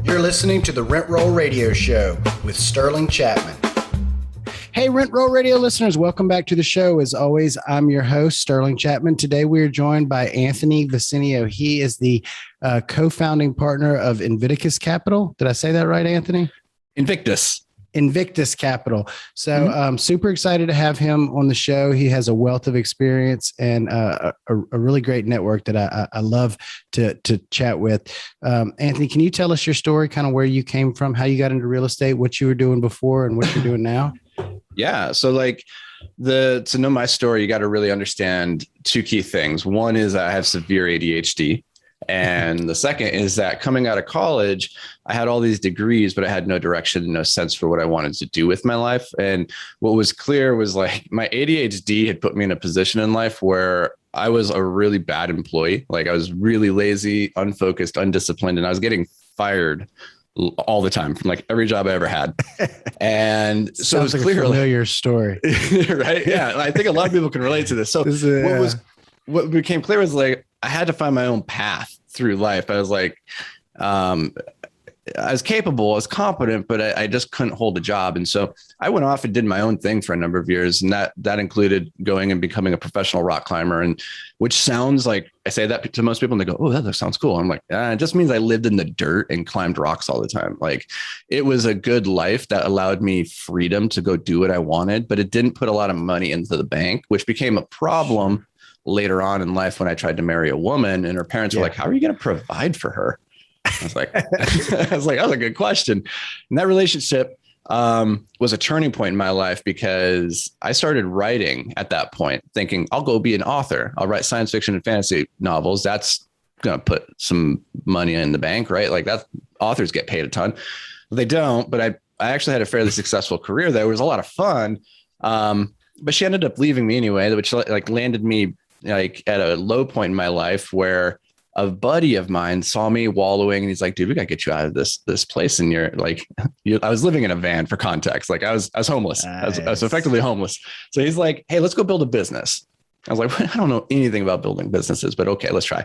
You're listening to the Rent Roll Radio Show with Sterling Chapman. Hey, Rent Roll Radio listeners, welcome back to the show. As always, I'm your host, Sterling Chapman. Today, we are joined by Anthony Vicino. He is the co-founding partner of Invictus Capital. Did I say that right, Anthony? Invictus Capital. So I'm super excited to have him on the show. He has a wealth of experience and a really great network that I love to chat with. Anthony, can you tell us your story, kind of where you came from, how you got into real estate, what you were doing before and what you're doing now? Yeah. So to know my story, you got to really understand two key things. One is I have severe ADHD. And the second is that coming out of college, I had all these degrees, but I had no direction and no sense for what I wanted to do with my life. And what was clear was like my ADHD had put me in a position in life where I was a really bad employee. Like I was really lazy, unfocused, undisciplined, and I was getting fired all the time from like every job I ever had. And so it was clear, a familiar story, right? Yeah. I think a lot of people can relate to this. So what became clear was like, I had to find my own path through life. I was like, I was capable, I was competent, but I just couldn't hold a job. And so I went off and did my own thing for a number of years. And that included going and becoming a professional rock climber. And which sounds like, I say that to most people and they go, oh, that sounds cool. I'm like, it just means I lived in the dirt and climbed rocks all the time. Like it was a good life that allowed me freedom to go do what I wanted, but it didn't put a lot of money into the bank, which became a problem later on in life when I tried to marry a woman and her parents were like, how are you going to provide for her? I was like, that was a good question. And that relationship was a turning point in my life because I started writing at that point, thinking I'll go be an author. I'll write science fiction and fantasy novels. That's going to put some money in the bank, right? Like that authors get paid a ton. They don't, but I actually had a fairly successful career there. It was a lot of fun. But she ended up leaving me anyway, which like landed me like at a low point in my life where a buddy of mine saw me wallowing and he's like, dude, we got to get you out of this place. And you're like, I was living in a van for context. Like I was homeless. Nice. I was effectively homeless. So he's like, hey, let's go build a business. I was like, I don't know anything about building businesses, but okay, let's try.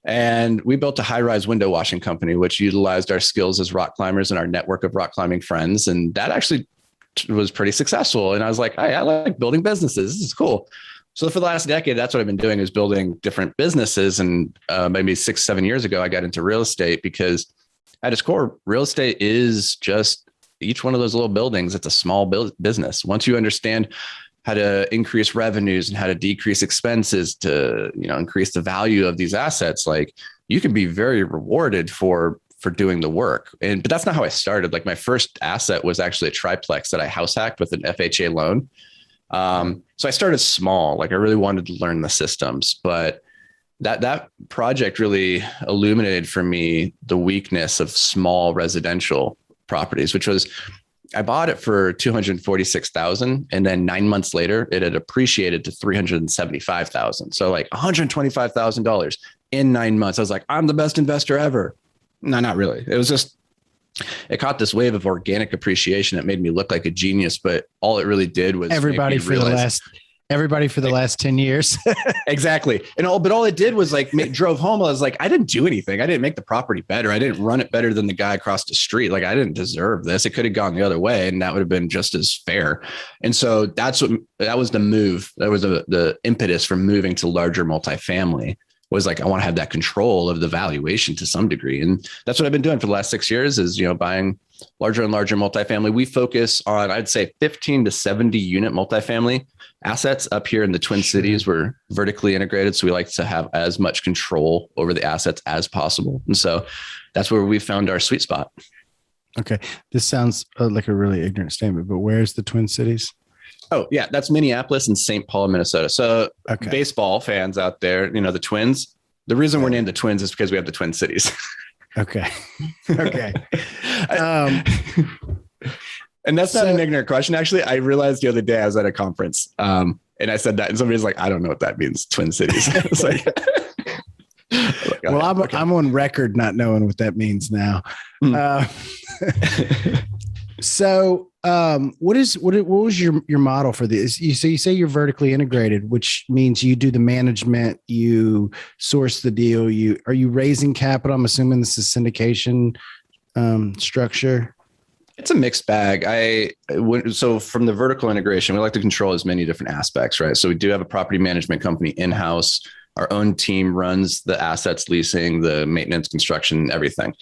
And we built a high-rise window washing company, which utilized our skills as rock climbers and our network of rock climbing friends. And that actually was pretty successful. And I was like, hey, I like building businesses. This is cool. So for the last decade, that's what I've been doing is building different businesses. And maybe 6-7 years ago, I got into real estate because at its core, real estate is just each one of those little buildings. It's a small business. Once you understand how to increase revenues and how to decrease expenses to, increase the value of these assets, like you can be very rewarded for doing the work. But that's not how I started. Like my first asset was actually a triplex that I house hacked with an FHA loan. So I started small, like I really wanted to learn the systems, but that project really illuminated for me the weakness of small residential properties, which was I bought it for $246,000. And then 9 months later, it had appreciated to $375,000. So like $125,000 in 9 months. I was like, I'm the best investor ever. No, not really. It was just, it caught this wave of organic appreciation that made me look like a genius, but all it really did was everybody for the last 10 years. Exactly. But all it did was like drove home. I was like, I didn't do anything. I didn't make the property better. I didn't run it better than the guy across the street. Like I didn't deserve this. It could have gone the other way and that would have been just as fair. And so that was the move. That was the impetus for moving to larger multifamily. Was like, I want to have that control of the valuation to some degree. And that's what I've been doing for the last 6 years is, buying larger and larger multifamily. We focus on, I'd say 15 to 70 unit multifamily assets up here in the Twin Cities. We're vertically integrated. So we like to have as much control over the assets as possible. And so that's where we found our sweet spot. Okay. This sounds like a really ignorant statement, but where's the Twin Cities? Oh, yeah. That's Minneapolis and St. Paul, Minnesota. So Baseball fans out there, the Twins, the reason we're named the Twins is because we have the Twin Cities. Okay. And that's not an ignorant question. Actually, I realized the other day I was at a conference and I said that and somebody's like, I don't know what that means. Twin Cities. It's like, well, I'm on record not knowing what that means now. So what was your model for this? You say you're vertically integrated, which means you do the management, you source the deal. Are you raising capital? I'm assuming this is syndication structure? It's a mixed bag. So from the vertical integration, we like to control as many different aspects, right? So we do have a property management company in-house. Our own team runs the assets, leasing, the maintenance, construction, everything.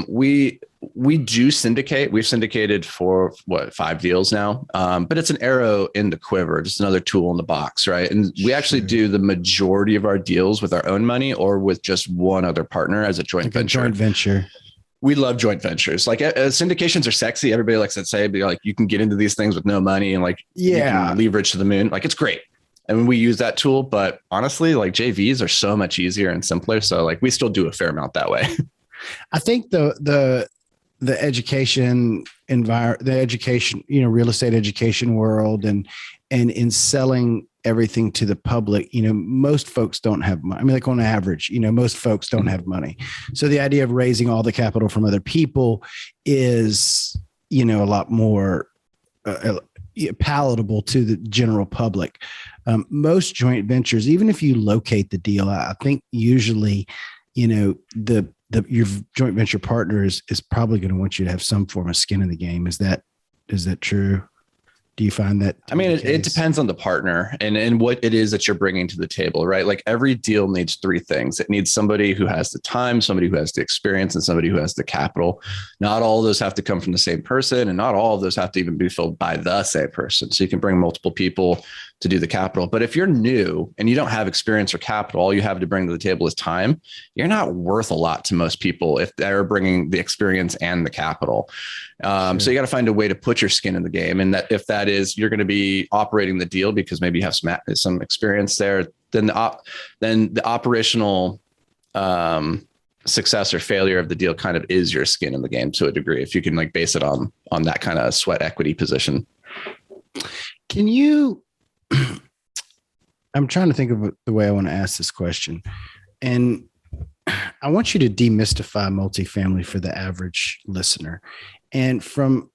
We do syndicate. We've syndicated for 5 deals now. But it's an arrow in the quiver, just another tool in the box, right? And we actually do the majority of our deals with our own money or with just one other partner as a joint venture. Joint venture. We love joint ventures. Like syndications are sexy. Everybody likes to say, but like you can get into these things with no money and like you can leverage to the moon. Like it's great. And we use that tool, but honestly, like JVs are so much easier and simpler. So like we still do a fair amount that way. I think the education real estate education world and in selling everything to the public, most folks don't have money. I mean, like on average, most folks don't have money. So the idea of raising all the capital from other people is, a lot more palatable to the general public. Most joint ventures, even if you locate the deal, I think usually, your joint venture partner is probably going to want you to have some form of skin in the game. Is that true? Do you find that? I mean, it depends on the partner and what it is that you're bringing to the table, right? Like every deal needs 3 things. It needs somebody who has the time, somebody who has the experience, and somebody who has the capital. Not all of those have to come from the same person, and not all of those have to even be filled by the same person. So you can bring multiple people to do the capital. But if you're new and you don't have experience or capital, all you have to bring to the table is time. You're not worth a lot to most people if they're bringing the experience and the capital. Sure. So you got to find a way to put your skin in the game. And that if that is, you're going to be operating the deal because maybe you have some experience there, then the operational success or failure of the deal kind of is your skin in the game to a degree, if you can like base it on that kind of sweat equity position. Can you, I'm trying to think of the way I want to ask this question. And I want you to demystify multifamily for the average listener. And from,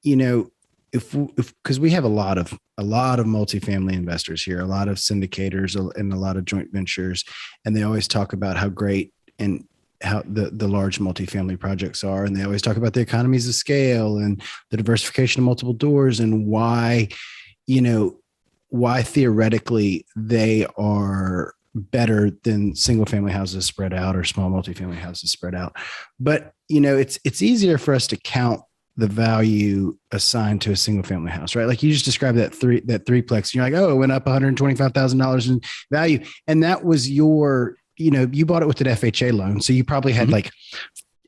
because we have a lot of multifamily investors here, a lot of syndicators and a lot of joint ventures, and they always talk about how great and how the large multifamily projects are. And they always talk about the economies of scale and the diversification of multiple doors and why theoretically they are better than single family houses spread out or small multifamily houses spread out. But, it's easier for us to count the value assigned to a single family house, right? Like you just described that threeplex. You're like, oh, it went up $125,000 in value. And that was your, you bought it with an FHA loan. So you probably had like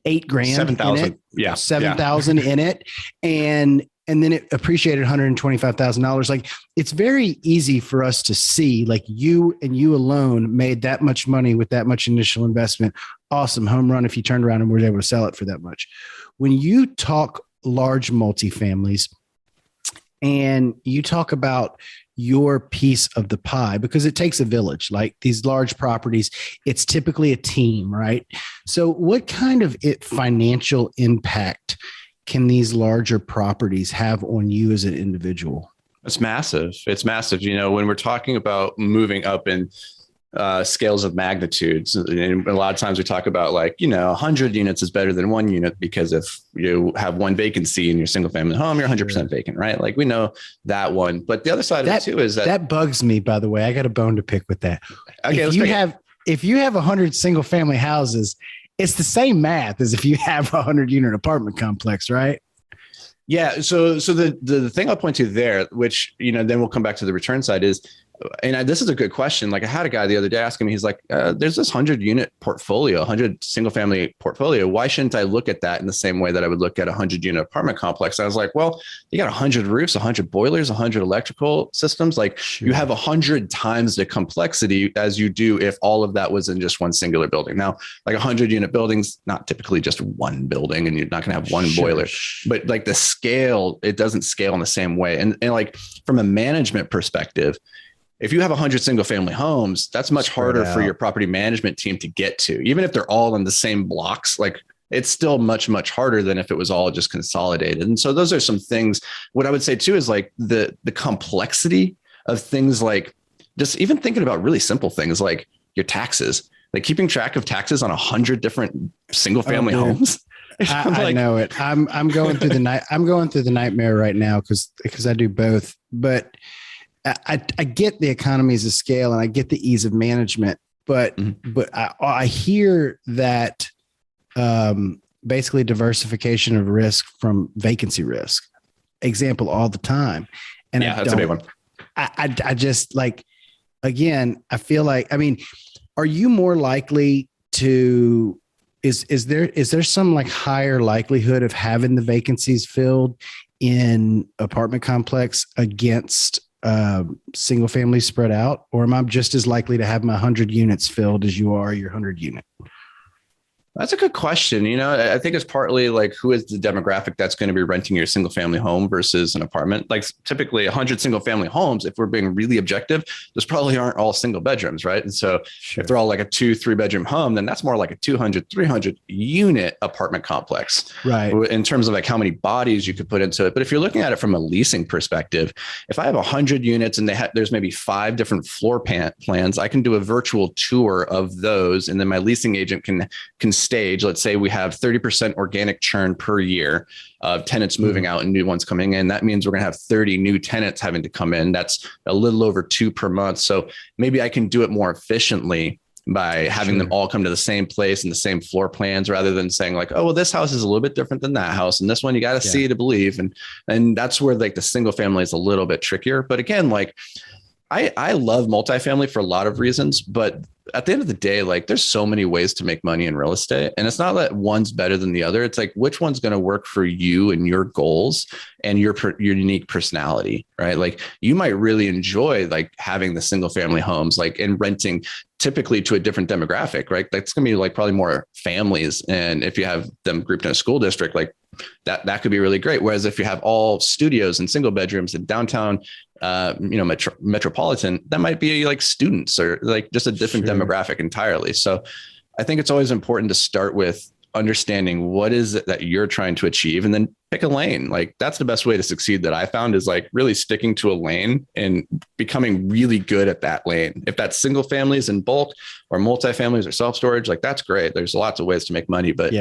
$8,000 7,000. in it. Yeah. 7,000 in it. And then it appreciated $125,000. Like it's very easy for us to see, like you and you alone made that much money with that much initial investment. Awesome. Home run if you turned around and were able to sell it for that much. When you talk large multifamilies and you talk about your piece of the pie, because it takes a village, like these large properties, it's typically a team, right? So what kind of financial impact can these larger properties have on you as an individual? It's massive. It's massive. When we're talking about moving up in scales of magnitudes, and a lot of times we talk about 100 units is better than 1 unit, because if you have one vacancy in your single family home, you're 100% vacant, right? Like we know that one. But the other side of it too is that bugs me, by the way. I got a bone to pick with that. Okay, if you have 100 single family houses, it's the same math as if you have a 100-unit apartment complex, right? Yeah. So the thing I'll point to there, which, then we'll come back to the return side, is, and this is a good question. Like I had a guy the other day asking me, he's like, there's this 100-unit portfolio, 100 single family portfolio. Why shouldn't I look at that in the same way that I would look at a 100-unit apartment complex? And I was like, well, you got 100 roofs, 100 boilers, 100 electrical systems. Like you have 100 times the complexity as you do if all of that was in just one singular building. Now, like 100-unit buildings, not typically just one building, and you're not going to have one boiler, but like the scale, it doesn't scale in the same way. And like from a management perspective, if you have 100 single family homes, that's much harder for your property management team to get to. Even if they're all in the same blocks, like it's still much, much harder than if it was all just consolidated. And so those are some things. What I would say too is like the complexity of things, like just even thinking about really simple things like your taxes, like keeping track of taxes on 100 different single family homes. I know it. I'm going through the night. I'm going through the nightmare right now because I do both. But I get the economies of scale and I get the ease of management. But I hear that basically diversification of risk from vacancy risk example all the time. And yeah, that's a big one. I just like, again, I feel like, I mean, are you more likely to, is there some like higher likelihood of having the vacancies filled in apartment complex against single family spread out? Or am I just as likely to have my 100 units filled as you are your 100 unit? That's a good question. I think it's partly like who is the demographic that's going to be renting your single family home versus an apartment. Like typically 100 single family homes, if we're being really objective, those probably aren't all single bedrooms, right? And so if they're all like a 2-3 bedroom home, then that's more like a 200, 300 unit apartment complex, right? In terms of like how many bodies you could put into it. But if you're looking at it from a leasing perspective, if I have 100 units and there's maybe 5 different floor plans, I can do a virtual tour of those. And then my leasing agent can stage, let's say we have 30% organic churn per year of tenants moving out and new ones coming in. That means we're going to have 30 new tenants having to come in. That's a little over 2 per month. So maybe I can do it more efficiently by having them all come to the same place and the same floor plans, rather than saying like, oh, well, this house is a little bit different than that house. And this one, you got to see to believe. And that's where like the single family is a little bit trickier. But again, like I love multifamily for a lot of reasons, but at the end of the day, like there's so many ways to make money in real estate, and it's not that one's better than the other. It's like, which one's going to work for you and your goals and your unique personality, right? Like you might really enjoy like having the single family homes, like and renting typically to a different demographic, right? That's going to be like probably more families. And if you have them grouped in a school district, like that could be really great. Whereas if you have all studios and single bedrooms in downtown, metropolitan, that might be like students or like just a different demographic entirely. So I think it's always important to start with understanding what is it that you're trying to achieve, and then pick a lane. Like that's the best way to succeed that I found, is like really sticking to a lane and becoming really good at that lane. If that's single families in bulk or multifamilies or self-storage, like that's great. There's lots of ways to make money, but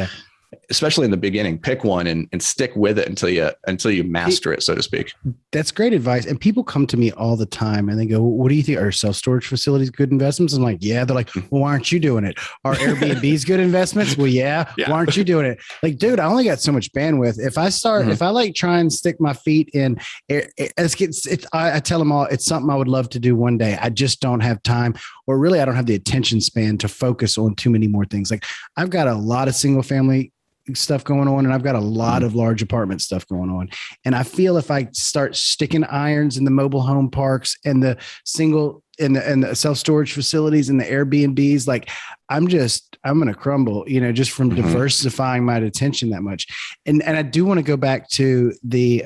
especially in the beginning, pick one and stick with it until you master it, so to speak. That's great advice. And people come to me all the time and they go, what do you think? Are self-storage facilities good investments? I'm like, yeah. They're like, well, why aren't you doing it? Are Airbnbs good investments? Well, yeah. Why aren't you doing it? Like, dude, I only got so much bandwidth. If I start, if I like try and stick my feet in, I tell them all, it's something I would love to do one day. I just don't have time, or really I don't have the attention span to focus on too many more things. Like I've got a lot of single family stuff going on, and I've got a lot of large apartment stuff going on. And I feel if I start sticking irons in the mobile home parks and the single and the self-storage facilities and the Airbnbs, like I'm going to crumble, just from diversifying my attention that much. And I do want to go back to the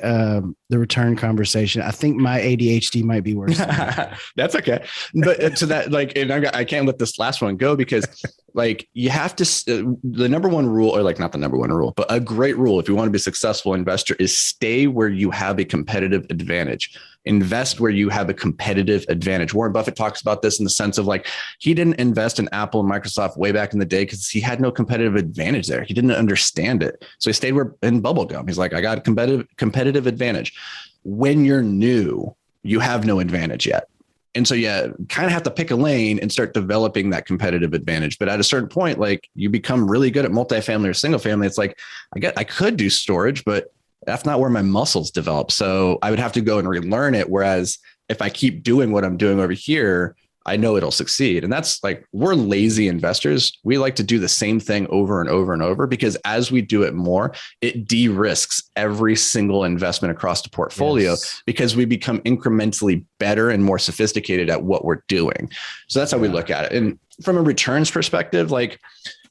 return conversation. I think my ADHD might be worse. That's okay. But to that, like, and I can't let this last one go, because like you have to, the number one rule, or like not the number one rule, but a great rule, if you want to be a successful investor, is stay where you have a competitive advantage. Invest where you have a competitive advantage. Warren Buffett talks about this in the sense of like, he didn't invest in Apple and Microsoft way back in the day because he had no competitive advantage there. He didn't understand it. So he stayed in bubblegum. He's like, I got a competitive advantage. When you're new, you have no advantage yet. And so kind of have to pick a lane and start developing that competitive advantage. But at a certain point, like you become really good at multifamily or single family. It's like, I could do storage, but that's not where my muscles develop. So I would have to go and relearn it. Whereas if I keep doing what I'm doing over here, I know it'll succeed. And that's like, we're lazy investors. We like to do the same thing over and over and over, because as we do it more, it de-risks every single investment across the portfolio, because we become incrementally better and more sophisticated at what we're doing. So that's how we look at it. And from a returns perspective, like,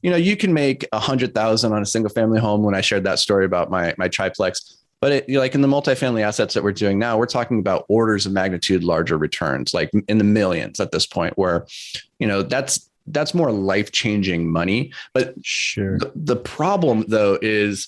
you can make 100,000 on a single family home. When I shared that story about my triplex, but like in the multifamily assets that we're doing now, we're talking about orders of magnitude larger returns, like in the millions at this point, where, that's more life-changing money. But the problem though is,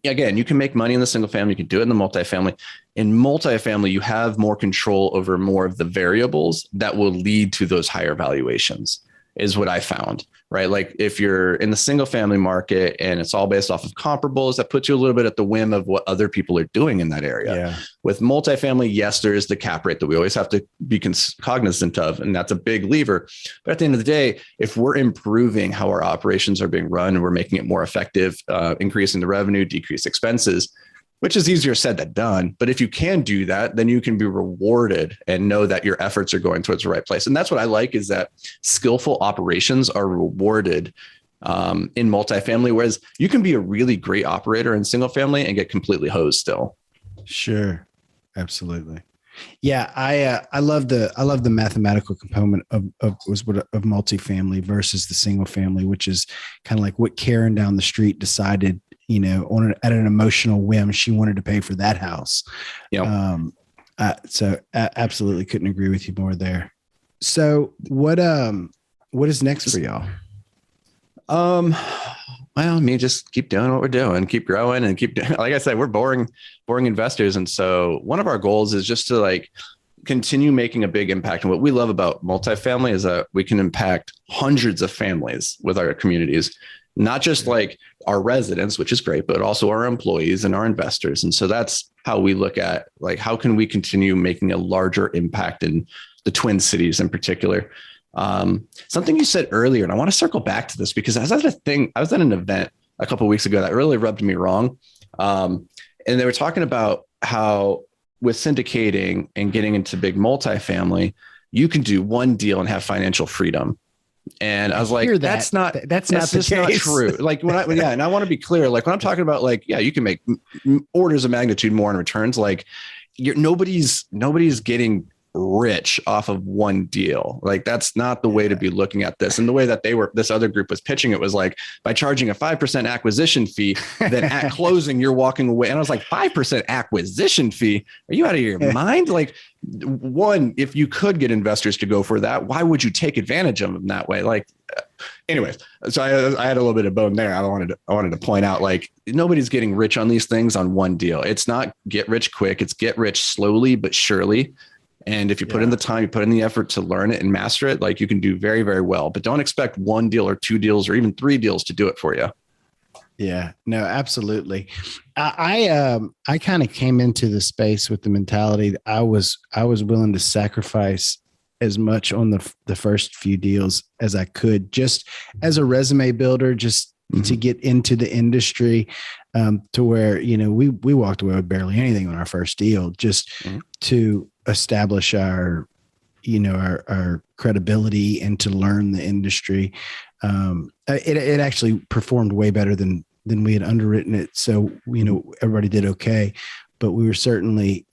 again, you can make money in the single family, you can do it in the multifamily. In multifamily, you have more control over more of the variables that will lead to those higher valuations. is what I found, right? Like if you're in the single family market and it's all based off of comparables, that puts you a little bit at the whim of what other people are doing in that area. Yeah. With multifamily, yes, there is the cap rate that we always have to be cognizant of, and that's a big lever. But at the end of the day, if we're improving how our operations are being run and we're making it more effective, increasing the revenue, decrease expenses, which is easier said than done. But if you can do that, then you can be rewarded and know that your efforts are going towards the right place. And that's what I like, is that skillful operations are rewarded in multifamily, whereas you can be a really great operator in single family and get completely hosed still. Sure. Absolutely. Yeah. I love the mathematical component of multifamily versus the single family, which is kind of like what Karen down the street decided, at an emotional whim, she wanted to pay for that house. Yeah. So I absolutely couldn't agree with you more there. So what is next for y'all? Well, just keep doing what we're doing, keep growing and keep doing, like I said, we're boring investors. And so one of our goals is just to continue making a big impact. And what we love about multifamily is that we can impact hundreds of families with our communities, not just like our residents, which is great, but also our employees and our investors. And so that's how we look at how can we continue making a larger impact in the Twin Cities in particular. Something you said earlier, and I want to circle back to this because I was at an event a couple of weeks ago that really rubbed me wrong. And they were talking about how with syndicating and getting into big multifamily, you can do one deal and have financial freedom. And I was like, that's not true. And I want to be clear, when I'm talking about you can make orders of magnitude more in returns. Nobody's getting rich off of one deal. That's not the way to be looking at this. And the way that this other group was pitching it was by charging a 5% acquisition fee, then at closing, you're walking away. And I was like, 5% acquisition fee? Are you out of your mind? One, if you could get investors to go for that, why would you take advantage of them that way? Anyways, so I had a little bit of bone there. I wanted to point out, nobody's getting rich on these things on one deal. It's not get rich quick. It's get rich slowly, but surely. And if you put in the time, you put in the effort to learn it and master it, you can do very, very well. But don't expect one deal or two deals or even three deals to do it for you. Yeah, no, absolutely. I kind of came into the space with the mentality that I was willing to sacrifice as much on the first few deals as I could, just as a resume builder, just to get into the industry, to where, we walked away with barely anything on our first deal, just to establish our credibility and to learn the industry. It actually performed way better than we had underwritten it. So, everybody did okay, but we were certainly,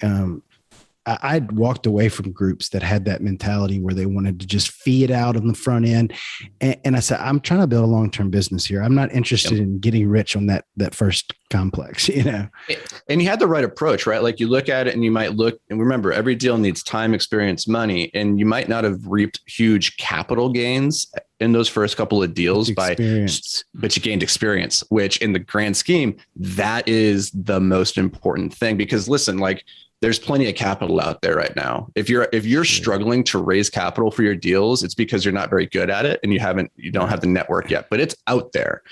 I'd walked away from groups that had that mentality where they wanted to just fee it out on the front end. And I said, I'm trying to build a long-term business here. I'm not interested in getting rich on that first complex, And you had the right approach, right? You look at it and you might look, and remember, every deal needs time, experience, money, and you might not have reaped huge capital gains in those first couple of deals but you gained experience, which in the grand scheme, that is the most important thing. Because listen, there's plenty of capital out there right now. If you're struggling to raise capital for your deals, it's because you're not very good at it and you don't have the network yet, but it's out there.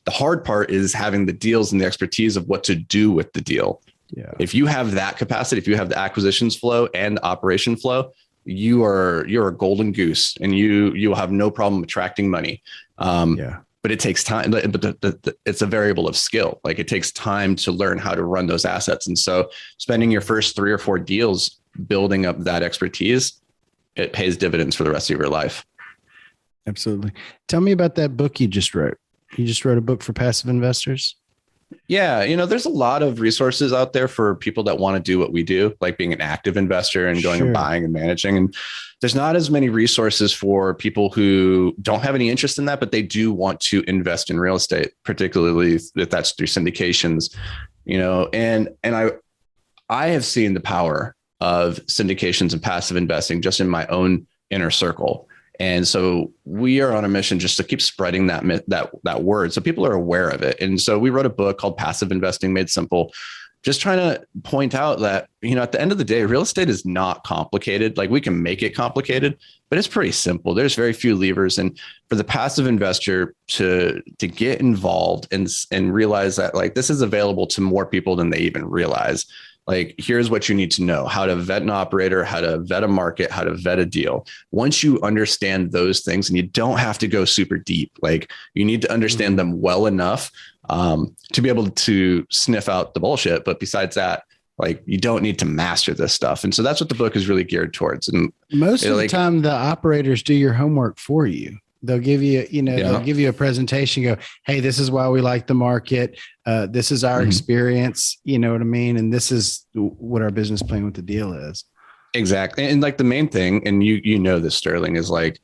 The hard part is having the deals and the expertise of what to do with the deal. Yeah. If you have that capacity, if you have the acquisitions flow and the operation flow, you're a golden goose and you'll have no problem attracting money. But it takes time, but it's a variable of skill. It takes time to learn how to run those assets. And so spending your first 3 or 4 deals, building up that expertise, it pays dividends for the rest of your life. Absolutely. Tell me about that book you just wrote. You just wrote a book for passive investors? Yeah. There's a lot of resources out there for people that want to do what we do, like being an active investor and going and buying and managing. And there's not as many resources for people who don't have any interest in that, but they do want to invest in real estate, particularly if that's through syndications, and I have seen the power of syndications and passive investing just in my own inner circle. And so we are on a mission just to keep spreading that word so people are aware of it. And so we wrote a book called Passive Investing Made Simple. just trying to point out that, at the end of the day, real estate is not complicated. Like, we can make it complicated, but it's pretty simple. There's very few levers. And for the passive investor to get involved and realize that, like, this is available to more people than they even realize. Like, here's what you need to know: how to vet an operator, how to vet a market, how to vet a deal. Once you understand those things, and you don't have to go super deep, like, you need to understand them well enough to be able to sniff out the bullshit. But besides that, like, you don't need to master this stuff. And so that's what the book is really geared towards. And most of the time, the operators do your homework for you. They'll give you, they'll give you a presentation, go, hey, this is why we like the market. This is our experience. You know what I mean? And this is what our business plan with the deal is. Exactly. And like, the main thing, and you know this, Sterling, is like,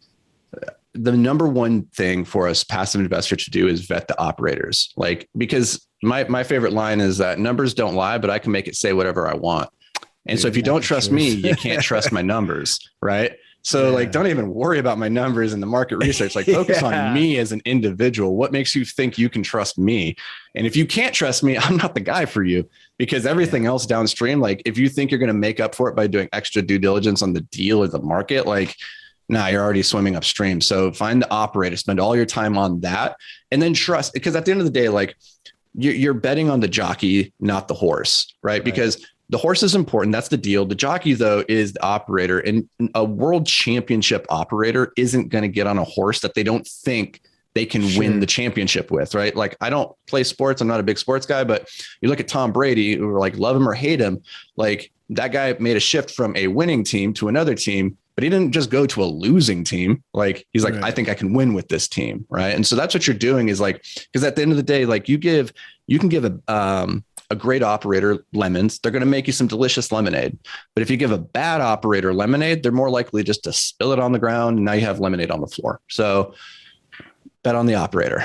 the number one thing for us passive investor to do is vet the operators. Like, because my favorite line is that numbers don't lie, but I can make it say whatever I want. And so if you don't trust me, you can't trust my numbers. Right. So like, don't even worry about my numbers and the market research. Like, focus on me as an individual. What makes you think you can trust me? And if you can't trust me, I'm not the guy for you, because everything else downstream, like, if you think you're going to make up for it by doing extra due diligence on the deal or the market, like, nah, you're already swimming upstream. So find the operator, spend all your time on that, and then trust. Because at the end of the day, like, you're betting on the jockey, not the horse, right? Because the horse is important. That's the deal. The jockey, though, is the operator, and a world championship operator isn't going to get on a horse that they don't think they can win the championship with, right? Like, I don't play sports. I'm not a big sports guy, but you look at Tom Brady, who, like, love him or hate him, like, that guy made a shift from a winning team to another team, but he didn't just go to a losing team. Like, he's like, I think I can win with this team. Right. And so that's what you're doing, is like, because at the end of the day, like, you can give a great operator lemons, they're going to make you some delicious lemonade. But if you give a bad operator lemonade, they're more likely just to spill it on the ground, and now you have lemonade on the floor. So bet on the operator.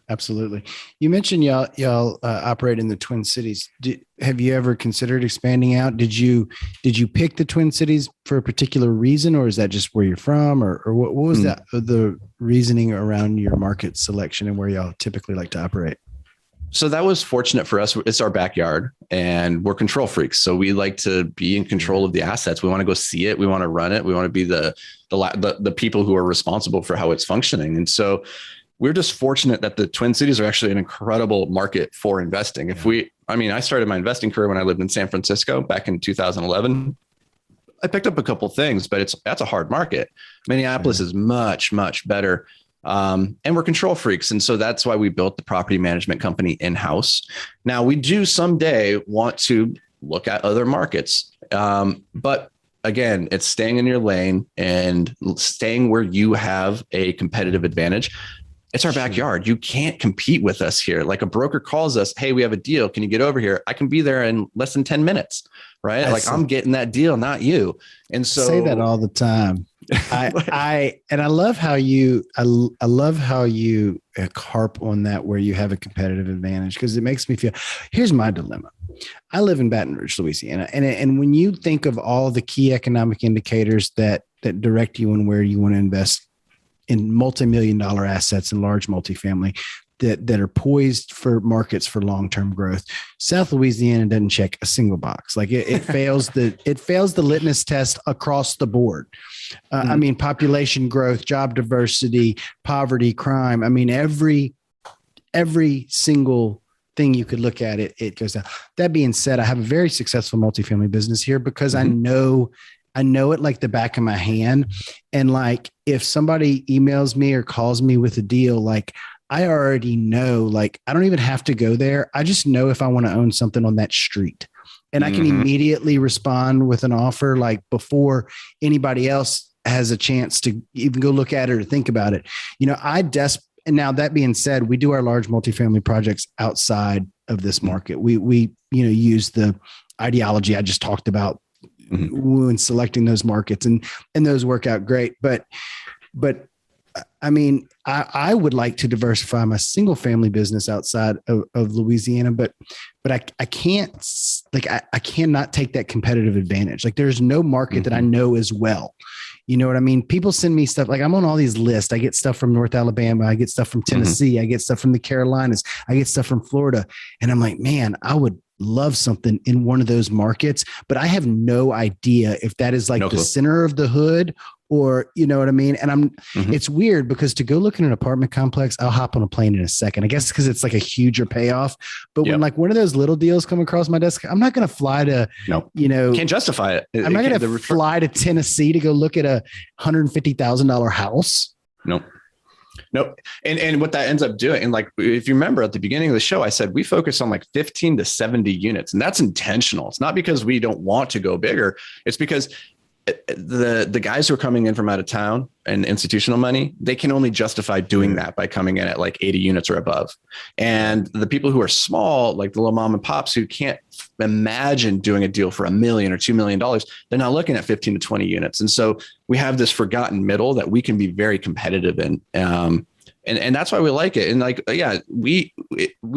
Absolutely. You mentioned y'all operate in the Twin Cities. Have you ever considered expanding out? Did you pick the Twin Cities for a particular reason, or is that just where you're from, or what was that the reasoning around your market selection and where y'all typically like to operate? So that was fortunate for us. It's our backyard, and we're control freaks. So we like to be in control of the assets. We want to go see it. We want to run it. We want to be the people who are responsible for how it's functioning. And so we're just fortunate that the Twin Cities are actually an incredible market for investing. I started my investing career when I lived in San Francisco back in 2011. I picked up a couple things, but that's a hard market. Minneapolis is much, much better. And we're control freaks. And so that's why we built the property management company in-house. Now, we do someday want to look at other markets. But again, it's staying in your lane and staying where you have a competitive advantage. It's our backyard. You can't compete with us here. Like, a broker calls us, hey, we have a deal. Can you get over here? I can be there in less than 10 minutes, right? I'm getting that deal, not you. And so, say that all the time. I love how you harp on that, where you have a competitive advantage, because it makes me feel, here's my dilemma. I live in Baton Rouge, Louisiana. And when you think of all the key economic indicators that direct you on where you want to invest in multi-million-dollar assets and large multifamily that are poised for markets for long-term growth, South Louisiana doesn't check a single box. Like, it fails the litmus test across the board. I mean, population growth, job diversity, poverty, crime. I mean, every single thing you could look at, it goes down. That being said, I have a very successful multifamily business here because I know it like the back of my hand. And like, if somebody emails me or calls me with a deal, like, I already know, like, I don't even have to go there. I just know if I want to own something on that street, and I can immediately respond with an offer, like, before anybody else has a chance to even go look at it or think about it. And now, that being said, we do our large multifamily projects outside of this market. We use the ideology I just talked about when selecting those markets, and those work out great. But I mean, I would like to diversify my single family business outside of Louisiana, but I can't, like, I cannot take that competitive advantage. Like, there's no market that I know as well. You know what I mean? People send me stuff, like, I'm on all these lists. I get stuff from North Alabama. I get stuff from Tennessee. I get stuff from the Carolinas. I get stuff from Florida. And I'm like, man, I would love something in one of those markets, but I have no idea if that is like the center of the hood or, you know what I mean? And it's weird because to go look in an apartment complex, I'll hop on a plane in a second. I guess because it's like a huger payoff. But when like one of those little deals come across my desk, I'm not going to fly to, can't justify it. I'm not going to fly to Tennessee to go look at a $150,000 house. Nope. And what that ends up doing, and like, if you remember at the beginning of the show, I said, we focus on like 15 to 70 units, and that's intentional. It's not because we don't want to go bigger. It's because the guys who are coming in from out of town and institutional money, they can only justify doing that by coming in at like 80 units or above. And the people who are small, like the little mom and pops who can't imagine doing a deal for $1 million or $2 million, they're not looking at 15 to 20 units. And so we have this forgotten middle that we can be very competitive in. And that's why we like it. And like, we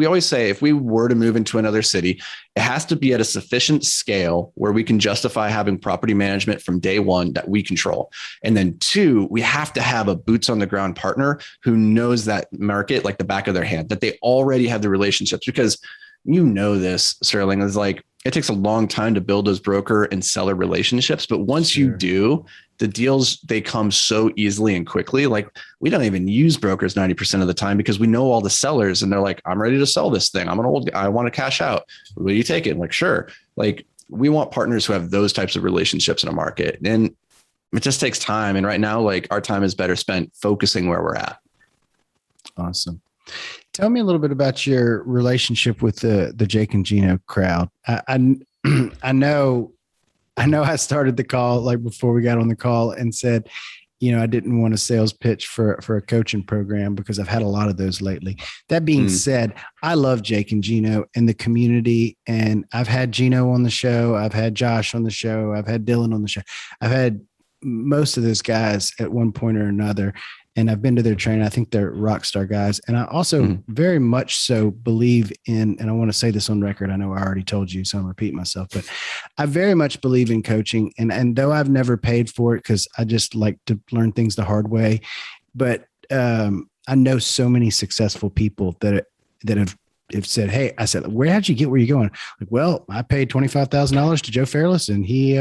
always say, if we were to move into another city, it has to be at a sufficient scale where we can justify having property management from day one that we control. And then 2, we have to have a boots on the ground partner who knows that market like the back of their hand, that they already have the relationships, because this, Sterling, is like, it takes a long time to build those broker and seller relationships. But once you do, the deals, they come so easily and quickly. Like, we don't even use brokers 90% of the time because we know all the sellers and they're like, I'm ready to sell this thing. I want to cash out. Will you take it? I'm like, sure. Like, we want partners who have those types of relationships in a market. And it just takes time. And right now, like, our time is better spent focusing where we're at. Awesome. Tell me a little bit about your relationship with the Jake and Geno crowd. I know I started the call like before we got on the call and said, I didn't want a sales pitch for a coaching program because I've had a lot of those lately. That being said, I love Jake and Geno and the community. And I've had Geno on the show. I've had Josh on the show. I've had Dylan on the show. I've had most of those guys at one point or another. And I've been to their training. I think they're rock star guys. And I also very much so believe in, and I want to say this on record, I know I already told you, so I'm repeating myself, but I very much believe in coaching. And though I've never paid for it because I just like to learn things the hard way, but I know so many successful people that have said, hey, I said, how'd you get where you're going? Like, well, I paid $25,000 to Joe Fairless and he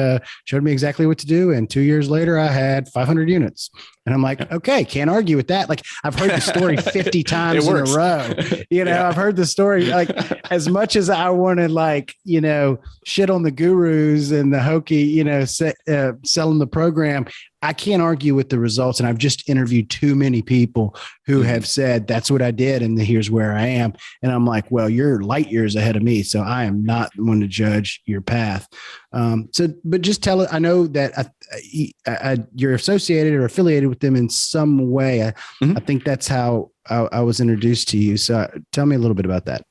showed me exactly what to do. And 2 years later, I had 500 units. And I'm like, okay, can't argue with that. Like, I've heard the story 50 times in a row. I've heard the story, like, as much as I want to, like, shit on the gurus and the hokey, selling the program, I can't argue with the results. And I've just interviewed too many people who have said, that's what I did. And here's where I am. And I'm like, well, you're light years ahead of me. So I am not one to judge your path. But just tell it. I know that you're associated or affiliated with them in some way. I think that's how I was introduced to you. So tell me a little bit about that.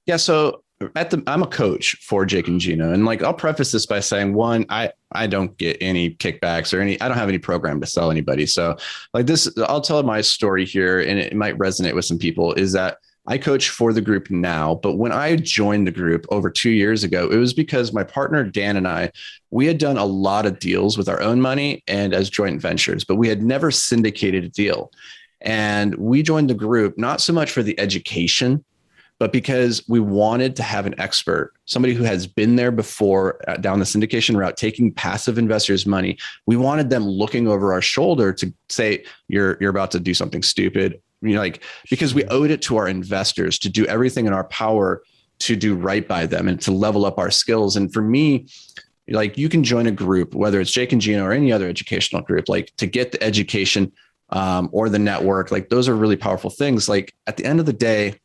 Yeah. So I'm a coach for Jake and Geno. And like, I'll preface this by saying, one, I don't get any kickbacks or I don't have any program to sell anybody. So like this, I'll tell my story here and it might resonate with some people, is that I coach for the group now, but when I joined the group over 2 years ago, it was because my partner, Dan, and I, we had done a lot of deals with our own money and as joint ventures, but we had never syndicated a deal. And we joined the group, not so much for the education, but because we wanted to have an expert, somebody who has been there before down the syndication route, taking passive investors' money. We wanted them looking over our shoulder to say, you're about to do something stupid. Because we owed it to our investors to do everything in our power to do right by them and to level up our skills. And for me, like, you can join a group, whether it's Jake and Geno or any other educational group, like, to get the education or the network, like, those are really powerful things. Like, at the end of the day,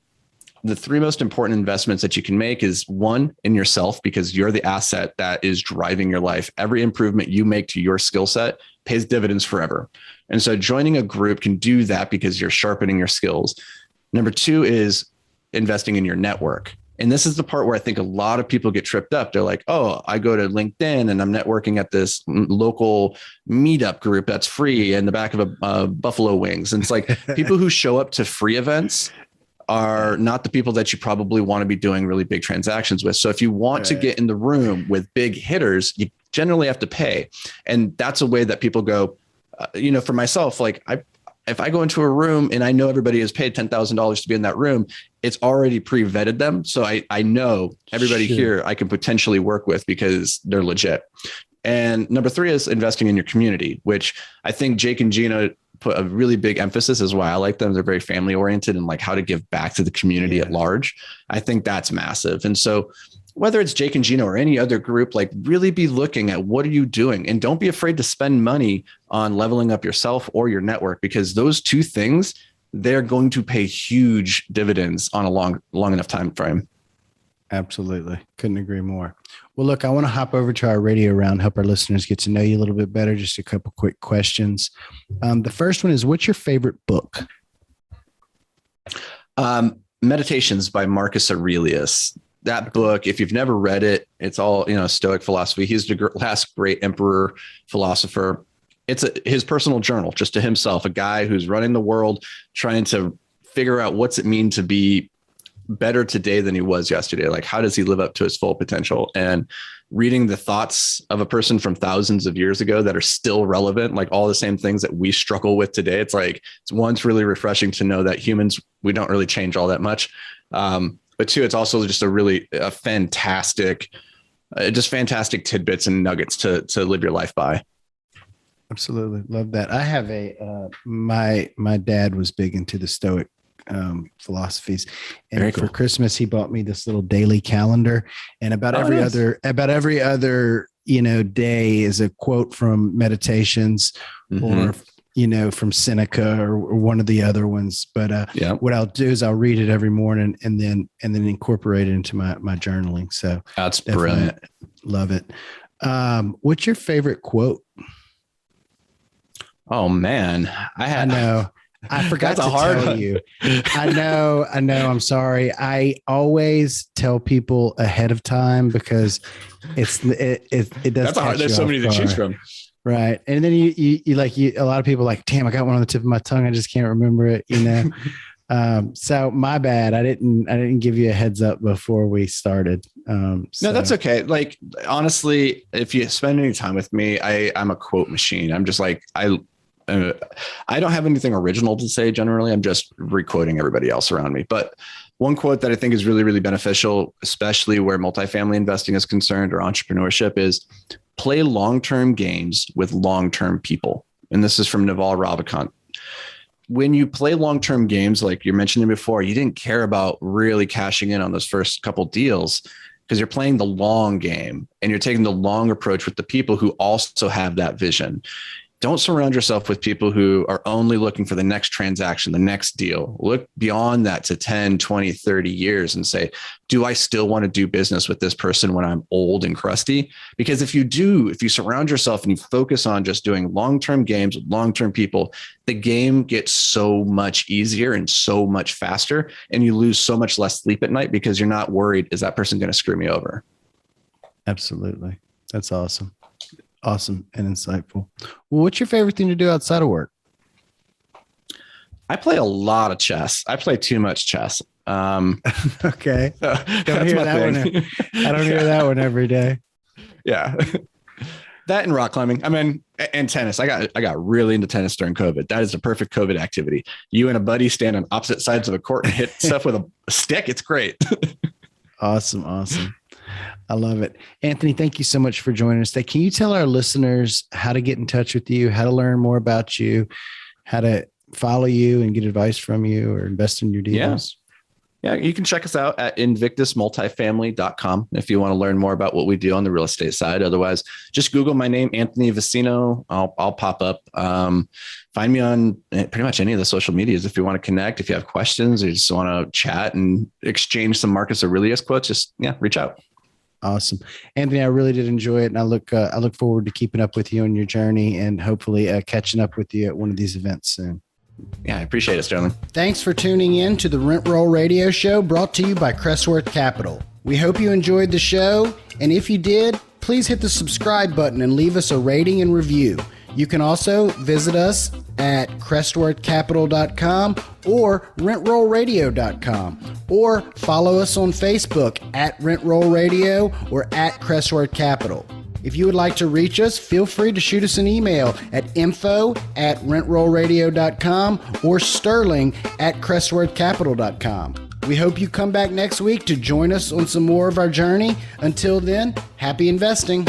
the 3 most important investments that you can make is, 1, in yourself, because you're the asset that is driving your life. Every improvement you make to your skill set pays dividends forever. And so joining a group can do that because you're sharpening your skills. Number 2 is investing in your network. And this is the part where I think a lot of people get tripped up. They're like, oh, I go to LinkedIn and I'm networking at this local meetup group that's free in the back of a Buffalo Wings. And it's like, people who show up to free events are not the people that you probably want to be doing really big transactions with. So if you want to get in the room with big hitters, you generally have to pay. And that's a way that people go, for myself, like, if I go into a room and I know everybody has paid $10,000 to be in that room, it's already pre-vetted them. So I know everybody here I can potentially work with because they're legit. And number 3 is investing in your community, which I think Jake and Geno put a really big emphasis, is why I like them. They're very family oriented and like how to give back to the community at large. I think that's massive. And so whether it's Jake and Geno or any other group, like really be looking at what are you doing, and don't be afraid to spend money on leveling up yourself or your network, because those 2 things, they're going to pay huge dividends on a long enough time frame. Absolutely. Couldn't agree more. Well, look, I want to hop over to our radio round, help our listeners get to know you a little bit better. Just a couple quick questions. The first one is, what's your favorite book? Meditations by Marcus Aurelius. That book, if you've never read it, it's all, Stoic philosophy. He's the last great emperor philosopher. It's his personal journal, just to himself, a guy who's running the world, trying to figure out what's it mean to be better today than he was yesterday. Like, how does he live up to his full potential? And reading the thoughts of a person from thousands of years ago that are still relevant, like all the same things that we struggle with today. It's really refreshing to know that humans, we don't really change all that much. But 2, it's also just a fantastic tidbits and nuggets to live your life by. Absolutely. Love that. I have my dad was big into the Stoic philosophies, and Very for cool. Christmas, he bought me this little daily calendar, and about every other, day is a quote from Meditations or, from Seneca or one of the other ones. But what I'll do is I'll read it every morning and then incorporate it into my journaling. So that's brilliant. Love it. What's your favorite quote? Oh man, I know. I forgot to tell you. I know. I'm sorry. I always tell people ahead of time because it does. That's hard. There's so many to choose from. Right. And then you a lot of people are like, damn, I got one on the tip of my tongue. I just can't remember it, So my bad. I didn't give you a heads up before we started. No, that's okay. Like, honestly, if you spend any time with me, I'm a quote machine. I'm just like, I don't have anything original to say generally. I'm just re-quoting everybody else around me. But one quote that I think is really, really beneficial, especially where multifamily investing is concerned or entrepreneurship, is play long-term games with long-term people. And this is from Naval Ravikant. When you play long-term games, like you're mentioning before, you didn't care about really cashing in on those first couple deals because you're playing the long game and you're taking the long approach with the people who also have that vision. Don't surround yourself with people who are only looking for the next transaction, the next deal. Look beyond that to 10, 20, 30 years and say, do I still want to do business with this person when I'm old and crusty? Because if you surround yourself and you focus on just doing long-term games with long-term people, the game gets so much easier and so much faster, and you lose so much less sleep at night because you're not worried, is that person going to screw me over? Absolutely. That's awesome. Awesome and insightful. Well, what's your favorite thing to do outside of work? I play a lot of chess. I play too much chess. Okay. Don't hear that one. I don't hear that one every day. Yeah. That and rock climbing. I mean, and tennis. I got really into tennis during COVID. That is the perfect COVID activity. You and a buddy stand on opposite sides of a court and hit stuff with a stick. It's great. Awesome. I love it. Anthony, thank you so much for joining us today. Can you tell our listeners how to get in touch with you, how to learn more about you, how to follow you and get advice from you or invest in your deals? Yeah, you can check us out at invictusmultifamily.com if you want to learn more about what we do on the real estate side. Otherwise, just Google my name, Anthony Vicino. I'll pop up. Find me on pretty much any of the social medias if you want to connect. If you have questions or you just want to chat and exchange some Marcus Aurelius quotes, just reach out. Awesome. Anthony, I really did enjoy it. And I look forward to keeping up with you on your journey and hopefully catching up with you at one of these events soon. Yeah, I appreciate it, Sterling. Thanks for tuning in to the Rent Roll Radio Show brought to you by Crestworth Capital. We hope you enjoyed the show. And if you did, please hit the subscribe button and leave us a rating and review. You can also visit us at crestworthcapital.com or rentrollradio.com, or follow us on Facebook at Rent Roll Radio or at Crestworth Capital. If you would like to reach us, feel free to shoot us an email at info@rentrollradio.com or sterling@crestworthcapital.com. We hope you come back next week to join us on some more of our journey. Until then, happy investing.